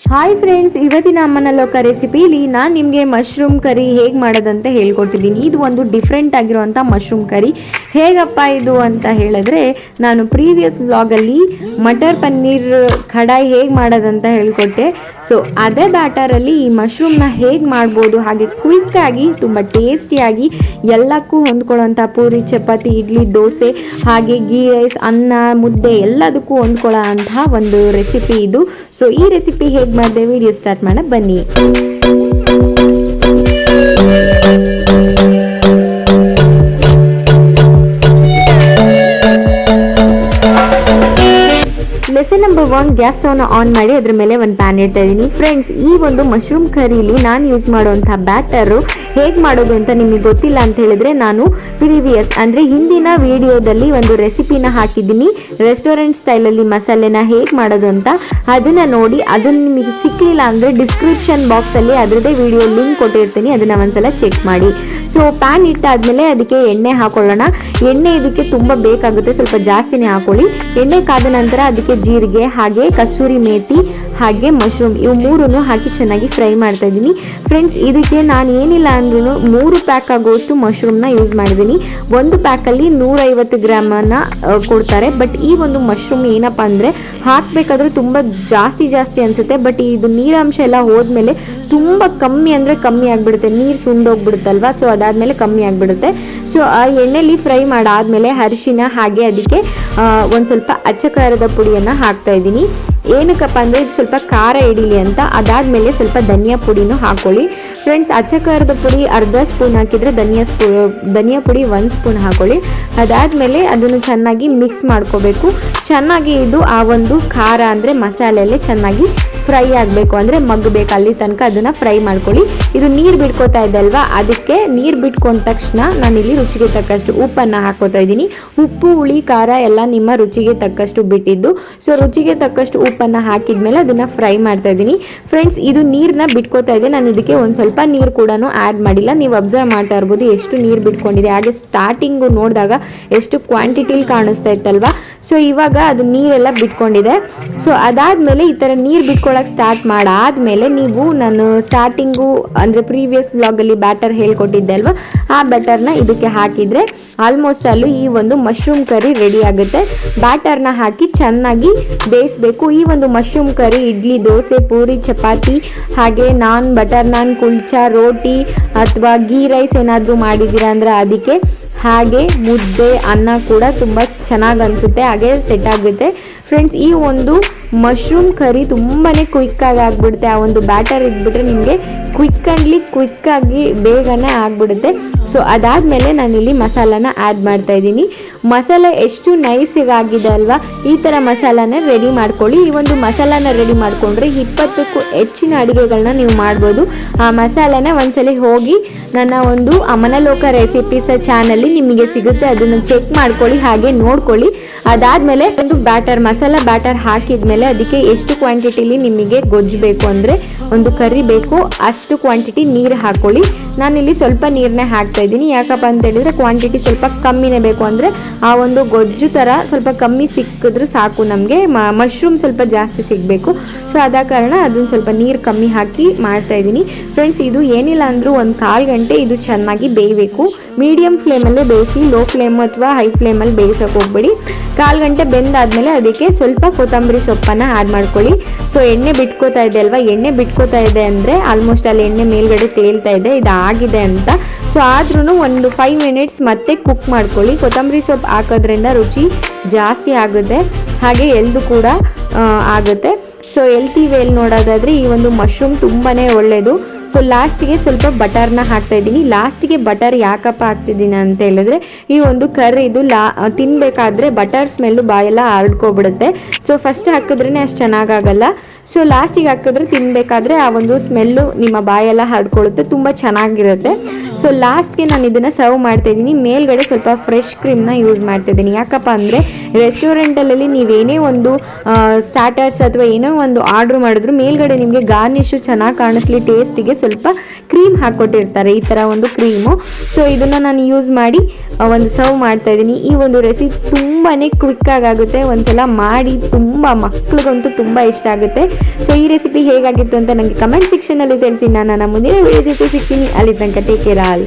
Hi friends, ಇವತ್ತಿನ ಅಮ್ಮನ ಲೋಕ ರೆಸಿಪಿಲಿ ನಾನು ನಿಮಗೆ ಮಶ್ರೂಮ್ ಕರಿ ಹೇಗೆ ಮಾಡೋದಂತ ಹೇಳ್ಕೊಡ್ತಿದ್ದೀನಿ. ಇದು ಒಂದು ಡಿಫ್ರೆಂಟ್ ಆಗಿರುವಂಥ ಮಶ್ರೂಮ್ ಕರಿ. ಹೇಗಪ್ಪ ಇದು ಅಂತ ಹೇಳಿದ್ರೆ, ನಾನು ಪ್ರೀವಿಯಸ್ ವ್ಲಾಗಲ್ಲಿ ಮಟರ್ ಪನ್ನೀರ್ ಕಡಾಯಿ ಹೇಗೆ ಮಾಡೋದಂತ ಹೇಳ್ಕೊಟ್ಟೆ. ಸೊ ಅದೇ ಬ್ಯಾಟರಲ್ಲಿ ಈ ಮಶ್ರೂಮ್ನ ಹೇಗೆ ಮಾಡ್ಬೋದು, ಹಾಗೆ ಕ್ವಿಕ್ಕಾಗಿ ತುಂಬ ಟೇಸ್ಟಿಯಾಗಿ ಎಲ್ಲಕ್ಕೂ ಹೊಂದ್ಕೊಳ್ಳೋಂಥ ಪೂರಿ, ಚಪಾತಿ, ಇಡ್ಲಿ, ದೋಸೆ, ಹಾಗೆ ಗೀ ರೈಸ್, ಅನ್ನ, ಮುದ್ದೆ ಎಲ್ಲದಕ್ಕೂ ಹೊಂದ್ಕೊಳ್ಳೋ ಅಂತಹ ಒಂದು ರೆಸಿಪಿ ಇದು. ಸೊ ಈ ರೆಸಿಪಿ ಹೇಗೆ ಮಾಡಿದೆ ವಿಡಿಯೋ ಸ್ಟಾರ್ಟ್ ಮಾಡೋಣ ಬನ್ನಿ. ಲೆಸನ್ ನಂಬರ್ 1, ಗ್ಯಾಸ್ ಸ್ಟವ್ನ ಆನ್ ಮಾಡಿ ಅದ್ರ ಮೇಲೆ ಒಂದು ಪ್ಯಾನ್ ಇಡ್ತಾ ಇದ್ದೀನಿ. ಫ್ರೆಂಡ್ಸ್, ಈ ಒಂದು ಮಶ್ರೂಮ್ ಕರೀಲಿ ನಾನು ಯೂಸ್ ಮಾಡುವಂಥ ಬ್ಯಾಟರು ಹೇಗೆ ಮಾಡೋದು ಅಂತ ನಿಮಗೆ ಗೊತ್ತಿಲ್ಲ ಅಂತ ಹೇಳಿದ್ರೆ, ನಾನು ಪ್ರೀವಿಯಸ್ ಅಂದರೆ ಹಿಂದಿನ ವಿಡಿಯೋದಲ್ಲಿ ಒಂದು ರೆಸಿಪಿನ ಹಾಕಿದ್ದೀನಿ, ರೆಸ್ಟೋರೆಂಟ್ ಸ್ಟೈಲಲ್ಲಿ ಮಸಾಲೆನ ಹೇಗೆ ಮಾಡೋದು ಅಂತ. ಅದನ್ನು ನೋಡಿ, ಅದನ್ನು ನಿಮಗೆ ಸಿಕ್ಕಲಿಲ್ಲ ಅಂದರೆ ಡಿಸ್ಕ್ರಿಪ್ಷನ್ ಬಾಕ್ಸಲ್ಲಿ ಅದರದ್ದೇ ವಿಡಿಯೋ ಲಿಂಕ್ ಕೊಟ್ಟಿರ್ತೀನಿ, ಅದನ್ನು ಒಂದ್ಸಲ ಚೆಕ್ ಮಾಡಿ. ಸೊ ಪ್ಯಾನ್ ಇಟ್ಟಾದ್ಮೇಲೆ ಅದಕ್ಕೆ ಎಣ್ಣೆ ಹಾಕೊಳ್ಳೋಣ. ಎಣ್ಣೆ ಇದಕ್ಕೆ ತುಂಬ ಬೇಕಾಗುತ್ತೆ, ಸ್ವಲ್ಪ ಜಾಸ್ತಿನೇ ಹಾಕೊಳ್ಳಿ. ಎಣ್ಣೆ ಕಾದ ನಂತರ ಅದಕ್ಕೆ ಜೀರಿಗೆ, ಹಾಗೆ ಕಸೂರಿ ಮೇಥಿ, ಹಾಗೆ ಮಶ್ರೂಮ್, ಇವು ಮೂರನ್ನು ಹಾಕಿ ಚೆನ್ನಾಗಿ ಫ್ರೈ ಮಾಡ್ತಾ ಇದ್ದೀನಿ. ಫ್ರೆಂಡ್ಸ್, ಇದಕ್ಕೆ ನಾನು ಏನಿಲ್ಲ ಅಂದ್ರೂ 3 ಪ್ಯಾಕ್ ಆಗುವಷ್ಟು ಮಶ್ರೂಮ್ನ ಯೂಸ್ ಮಾಡಿದ್ದೀನಿ. ಒಂದು ಪ್ಯಾಕಲ್ಲಿ 150 ಗ್ರಾಮನ್ನ ಕೊಡ್ತಾರೆ. ಬಟ್ ಈ ಒಂದು ಮಶ್ರೂಮ್ ಏನಪ್ಪ ಅಂದರೆ ಹಾಕಬೇಕಾದ್ರೆ ತುಂಬ ಜಾಸ್ತಿ ಅನಿಸುತ್ತೆ. ಬಟ್ ಇದು ನೀರಾಂಶ ಎಲ್ಲ ಹೋದ್ಮೇಲೆ ತುಂಬ ಕಮ್ಮಿ ಅಂದರೆ ಕಮ್ಮಿ ಆಗಿಬಿಡುತ್ತೆ, ನೀರು ಸುಂಡೋಗ್ಬಿಡುತ್ತಲ್ವ. ಸೊ ಅದಾದಮೇಲೆ ಕಮ್ಮಿ ಆಗಿಬಿಡುತ್ತೆ. ಸೊ ಆ ಎಣ್ಣೆಲಿ ಫ್ರೈ ಮಾಡಾದಮೇಲೆ ಅರಿಶಿನ, ಹಾಗೆ ಅದಕ್ಕೆ ಒಂದು ಸ್ವಲ್ಪ ಅಚ್ಚ ಖಾರದ ಪುಡಿಯನ್ನು ಹಾಕ್ತಾ ಇದ್ದೀನಿ. ಏನಕ್ಕಪ್ಪ ಅಂದರೆ ಇದು ಸ್ವಲ್ಪ ಖಾರ ಹಿಡೀಲಿ ಅಂತ. ಅದಾದಮೇಲೆ ಸ್ವಲ್ಪ ಧನಿಯಾ ಪುಡಿನೂ ಹಾಕೊಳ್ಳಿ. ಫ್ರೆಂಡ್ಸ್, ಅಚ್ಚ ಖಾರದ ಪುಡಿ ಅರ್ಧ ಸ್ಪೂನ್ ಹಾಕಿದರೆ ಧನಿಯಾ ಪುಡಿ 1 ಸ್ಪೂನ್ ಹಾಕೊಳ್ಳಿ. ಅದಾದಮೇಲೆ ಅದನ್ನು ಚೆನ್ನಾಗಿ ಮಿಕ್ಸ್ ಮಾಡ್ಕೋಬೇಕು. ಚೆನ್ನಾಗಿ ಇದು ಆ ಒಂದು ಖಾರ ಅಂದರೆ ಮಸಾಲೆಯಲ್ಲೇ ಚೆನ್ನಾಗಿ ಫ್ರೈ ಆಗಬೇಕು, ಅಂದರೆ ಮಗ್ಗಬೇಕು, ಅಲ್ಲಿ ತನಕ ಅದನ್ನು ಫ್ರೈ ಮಾಡ್ಕೊಳ್ಳಿ. ಇದು ನೀರು ಬಿಟ್ಕೋತಾ ಇದೆ ಅಲ್ವಾ, ಅದಕ್ಕೆ ನೀರು ಬಿಟ್ಕೊಂಡ ತಕ್ಷಣ ನಾನಿಲ್ಲಿ ರುಚಿಗೆ ತಕ್ಕಷ್ಟು ಉಪ್ಪನ್ನು ಹಾಕೋತಾ ಇದ್ದೀನಿ. ಉಪ್ಪು, ಹುಳಿ, ಖಾರ ಎಲ್ಲ ನಿಮ್ಮ ರುಚಿಗೆ ತಕ್ಕಷ್ಟು ಬಿಟ್ಟಿದ್ದು. ಸೊ ರುಚಿಗೆ ತಕ್ಕಷ್ಟು ಉಪ್ಪನ್ನು ಹಾಕಿದ್ಮೇಲೆ ಅದನ್ನು ಫ್ರೈ ಮಾಡ್ತಾ ಇದ್ದೀನಿ. ಫ್ರೆಂಡ್ಸ್, ಇದು ನೀರನ್ನ ಬಿಟ್ಕೋತಾ ಇದೆ. ನಾನು ಇದಕ್ಕೆ ಒಂದು ಸ್ವಲ್ಪ ನೀರು ಕೂಡ ಆ್ಯಡ್ ಮಾಡಿಲ್ಲ. ನೀವು ಅಬ್ಸರ್ವ್ ಮಾಡ್ತಾ ಇರ್ಬೋದು ಎಷ್ಟು ನೀರು ಬಿಟ್ಕೊಂಡಿದೆ. ಹಾಗೆ ಸ್ಟಾರ್ಟಿಂಗು ನೋಡಿದಾಗ ಎಷ್ಟು ಕ್ವಾಂಟಿಟಿಲಿ ಕಾಣಿಸ್ತಾ ಇತ್ತಲ್ವಾ. ಸೊ ಇವಾಗ ಅದು ನೀರೆಲ್ಲ ಬಿಟ್ಕೊಂಡಿದೆ. ಸೊ ಅದಾದಮೇಲೆ ಈ ಥರ ನೀರು ಬಿಟ್ಕೊಳ್ಳೋಕೆ ಸ್ಟಾರ್ಟ್ ಮಾಡಾದಮೇಲೆ ನೀವು ನಾನು ಸ್ಟಾರ್ಟಿಂಗು ಅಂದರೆ ಪ್ರೀವಿಯಸ್ ವ್ಲಾಗಲ್ಲಿ ಬ್ಯಾಟರ್ ಹೇಳ್ಕೊಟ್ಟಿದ್ದೆ ಅಲ್ವಾ, ಆ ಬ್ಯಾಟರ್ನ ಇದಕ್ಕೆ ಹಾಕಿದರೆ ಆಲ್ಮೋಸ್ಟ್ ಅಲ್ಲೂ ಈ ಒಂದು ಮಶ್ರೂಮ್ ಕರಿ ರೆಡಿ ಆಗುತ್ತೆ. ಬ್ಯಾಟರ್ನ ಹಾಕಿ ಚೆನ್ನಾಗಿ ಬೇಯಿಸಬೇಕು. ಈ ಒಂದು ಮಶ್ರೂಮ್ ಕರಿ ಇಡ್ಲಿ, ದೋಸೆ, ಪೂರಿ, ಚಪಾತಿ, ಹಾಗೆ ನಾನ್, ಬಟರ್ ನಾನ್, ಕುಲ್ಚಾ, ರೋಟಿ ಅಥವಾ ಗೀ ರೈಸ್ ಏನಾದರೂ ಮಾಡಿದ್ದೀರಾ ಅಂದರೆ ಅದಕ್ಕೆ, ಹಾಗೆ ಮುದ್ದೆ, ಅನ್ನ ಕೂಡ ತುಂಬ ಚೆನ್ನಾಗಿ ಅನಿಸುತ್ತೆ, ಹಾಗೆ ಸೆಟ್ ಆಗುತ್ತೆ. ಫ್ರೆಂಡ್ಸ್, ಈ ಒಂದು ಮಶ್ರೂಮ್ ಕರಿ ತುಂಬಾ ಕ್ವಿಕ್ಕಾಗಿ ಆಗಿಬಿಡುತ್ತೆ. ಆ ಒಂದು ಬ್ಯಾಟರ್ ಇದ್ಬಿಟ್ರೆ ನಿಮಗೆ ಕ್ವಿಕ್ಕಾಗಿ ಬೇಗನೆ ಆಗಿಬಿಡುತ್ತೆ. ಸೊ ಅದಾದಮೇಲೆ ನಾನಿಲ್ಲಿ ಮಸಾಲಾನ ಆ್ಯಡ್ ಮಾಡ್ತಾ ಇದ್ದೀನಿ. ಮಸಾಲ ಎಷ್ಟು ನೈಸಿಗೆ ಆಗಿದೆ ಅಲ್ವಾ, ಈ ಥರ ಮಸಾಲಾನ ರೆಡಿ ಮಾಡ್ಕೊಳ್ಳಿ. ಈ ಒಂದು ಮಸಾಲಾನ ರೆಡಿ ಮಾಡಿಕೊಂಡ್ರೆ 20ಕ್ಕೂ ಹೆಚ್ಚಿನ ಅಡುಗೆಗಳನ್ನ ನೀವು ಮಾಡ್ಬೋದು. ಆ ಮಸಾಲಾನ ಒಂದ್ಸಲಿ ಹೋಗಿ ನನ್ನ ಒಂದು ಅಮ್ಮನ ಲೋಕ ರೆಸಿಪೀಸ್ ಚಾನಲ್ಲಿ ನಿಮಗೆ ಸಿಗುತ್ತೆ, ಅದನ್ನು ಚೆಕ್ ಮಾಡ್ಕೊಳ್ಳಿ, ಹಾಗೆ ನೋಡ್ಕೊಳ್ಳಿ. ಅದಾದಮೇಲೆ ಒಂದು ಮಸಾಲ ಬ್ಯಾಟರ್ ಹಾಕಿದ್ಮೇಲೆ ಅದಕ್ಕೆ ಎಷ್ಟು ಕ್ವಾಂಟಿಟಿಲಿ ನಿಮಗೆ ಗೊಜ್ಜು ಬೇಕು ಅಂದರೆ ಒಂದು ಕರಿ ಬೇಕು ಅಷ್ಟು ಕ್ವಾಂಟಿಟಿ ನೀರು ಹಾಕ್ಕೊಳ್ಳಿ. ನಾನಿಲ್ಲಿ ಸ್ವಲ್ಪ ನೀರನ್ನೇ ಹಾಕ್ತಾ ಇದ್ದೀನಿ. ಯಾಕಪ್ಪ ಅಂತ ಹೇಳಿದರೆ ಕ್ವಾಂಟಿಟಿ ಸ್ವಲ್ಪ ಕಮ್ಮಿನೇ ಬೇಕು, ಅಂದರೆ ಆ ಒಂದು ಗೊಜ್ಜು ಥರ ಸ್ವಲ್ಪ ಕಮ್ಮಿ ಸಿಕ್ಕಿದ್ರೂ ಸಾಕು ನಮಗೆ. ಮಶ್ರೂಮ್ ಸ್ವಲ್ಪ ಜಾಸ್ತಿ ಸಿಗಬೇಕು. ಸೊ ಆದ ಕಾರಣ ಅದನ್ನು ಸ್ವಲ್ಪ ನೀರು ಕಮ್ಮಿ ಹಾಕಿ ಮಾಡ್ತಾ ಇದ್ದೀನಿ. ಫ್ರೆಂಡ್ಸ್, ಇದು ಏನಿಲ್ಲ ಅಂದರೂ ಒಂದು 1/4 ಗಂಟೆ ಇದು ಚೆನ್ನಾಗಿ ಬೇಯಬೇಕು. ಮೀಡಿಯಮ್ ಫ್ಲೇಮಲ್ಲೇ ಬೇಯಿಸಿ, ಲೋ ಫ್ಲೇಮ್ ಅಥವಾ ಹೈ ಫ್ಲೇಮಲ್ಲಿ ಬೇಯಿಸೋಕೆ ಹೋಗ್ಬೇಡಿ. 1/4 ಗಂಟೆ ಬೆಂದಾದಮೇಲೆ ಅದಕ್ಕೆ ಸ್ವಲ್ಪ ಕೊತ್ತಂಬರಿ ಸೊಪ್ಪನ್ನು ಆ್ಯಡ್ ಮಾಡ್ಕೊಳ್ಳಿ. ಸೊ ಎಣ್ಣೆ ಬಿಟ್ಕೋತಾ ಇದೆ ಅಲ್ವಾ, ಎಣ್ಣೆ ಬಿಟ್ಕೋತಾ ಇದೆ ಅಂದರೆ ಆಲ್ಮೋಸ್ಟ್ ಅಲ್ಲಿ ಎಣ್ಣೆ ಮೇಲ್ಗಡೆ ತೇಲ್ತಾ ಇದೆ, ಇದು ಆಗಿದೆ ಅಂತ. ಸೊ ಆದ್ರೂ ಒಂದು 5 ಮಿನಿಟ್ಸ್ ಮತ್ತೆ ಕುಕ್ ಮಾಡ್ಕೊಳ್ಳಿ. ಕೊತ್ತಂಬರಿ ಸೊಪ್ಪು ಹಾಕೋದ್ರಿಂದ ರುಚಿ ಜಾಸ್ತಿ ಆಗುತ್ತೆ, ಹಾಗೆ ಎಲ್ದು ಕೂಡ ಆಗುತ್ತೆ. ಸೊ ಹೆಲ್ತಿ ವೇಲ್ ನೋಡೋದಾದರೆ ಈ ಒಂದು ಮಶ್ರೂಮ್ ತುಂಬಾ ಒಳ್ಳೆಯದು. ಸೊ ಲಾಸ್ಟಿಗೆ ಸ್ವಲ್ಪ ಬಟರ್ನ ಹಾಕ್ತಾ ಇದ್ದೀನಿ. ಲಾಸ್ಟಿಗೆ ಬಟರ್ ಯಾಕಪ್ಪ ಹಾಕ್ತಿದ್ದೀನಿ ಅಂತ ಹೇಳಿದ್ರೆ, ಈ ಒಂದು ಕರ್ರಿದು ತಿನ್ನಬೇಕಾದ್ರೆ ಬಟರ್ ಸ್ಮೆಲ್ಲು ಬಾಯೆಲ್ಲ ಹರಡ್ಕೊಬಿಡುತ್ತೆ. ಸೊ ಫಸ್ಟ್ ಹಾಕಿದ್ರೇ ಅಷ್ಟು ಚೆನ್ನಾಗಾಗಲ್ಲ. ಸೊ ಲಾಸ್ಟಿಗೆ ಹಾಕಿದ್ರೆ ತಿನ್ನಬೇಕಾದ್ರೆ ಆ ಒಂದು ಸ್ಮೆಲ್ಲು ನಿಮ್ಮ ಬಾಯೆಲ್ಲ ಹರಡ್ಕೊಳ್ಳುತ್ತೆ, ತುಂಬ ಚೆನ್ನಾಗಿರುತ್ತೆ. ಸೊ ಲಾಸ್ಟ್ಗೆ ನಾನು ಇದನ್ನು ಸರ್ವ್ ಮಾಡ್ತಾ ಇದ್ದೀನಿ. ಮೇಲ್ಗಡೆ ಸ್ವಲ್ಪ ಫ್ರೆಶ್ ಕ್ರೀಮ್ನ ಯೂಸ್ ಮಾಡ್ತಾ ಇದ್ದೀನಿ. ಯಾಕಪ್ಪ ಅಂದರೆ ರೆಸ್ಟೋರೆಂಟಲ್ಲಿ ನೀವೇನೇ ಒಂದು ಸ್ಟಾರ್ಟರ್ಸ್ ಅಥವಾ ಏನೋ ಒಂದು ಆರ್ಡ್ರ್ ಮಾಡಿದ್ರು ಮೇಲ್ಗಡೆ ನಿಮಗೆ ಗಾರ್ನಿಶು ಚೆನ್ನಾಗಿ ಕಾಣಿಸ್ಲಿ ಟೇಸ್ಟಿಗೆ ಸ್ವಲ್ಪ ಕ್ರೀಮ್ ಹಾಕ್ಕೊಟ್ಟಿರ್ತಾರೆ, ಈ ಥರ ಒಂದು ಕ್ರೀಮು. ಸೊ ಇದನ್ನು ನಾನು ಯೂಸ್ ಮಾಡಿ ಒಂದು ಸರ್ವ್ ಮಾಡ್ತಾ ಇದ್ದೀನಿ. ಈ ಒಂದು ರೆಸಿಪಿ ತುಂಬಾ ಕ್ವಿಕ್ಕಾಗುತ್ತೆ, ಒಂದ್ಸಲ ಮಾಡಿ, ತುಂಬ ಮಕ್ಳಿಗಂತೂ ತುಂಬ ಇಷ್ಟ ಆಗುತ್ತೆ. ಸೊ ಈ ರೆಸಿಪಿ ಹೇಗಾಗಿತ್ತು ಅಂತ ನನಗೆ ಕಮೆಂಟ್ ಸೆಕ್ಷನಲ್ಲಿ ತಿಳಿಸಿ. ನಾನು ನನ್ನ ಮುಂದಿನ ವಿಡಿಯೋ ಜೊತೆ ಸಿಗ್ತೀನಿ. ಅಲ್ಲಿ ತನಕ ಟೇಕ್ ಕೇರ್ ಆಲ್.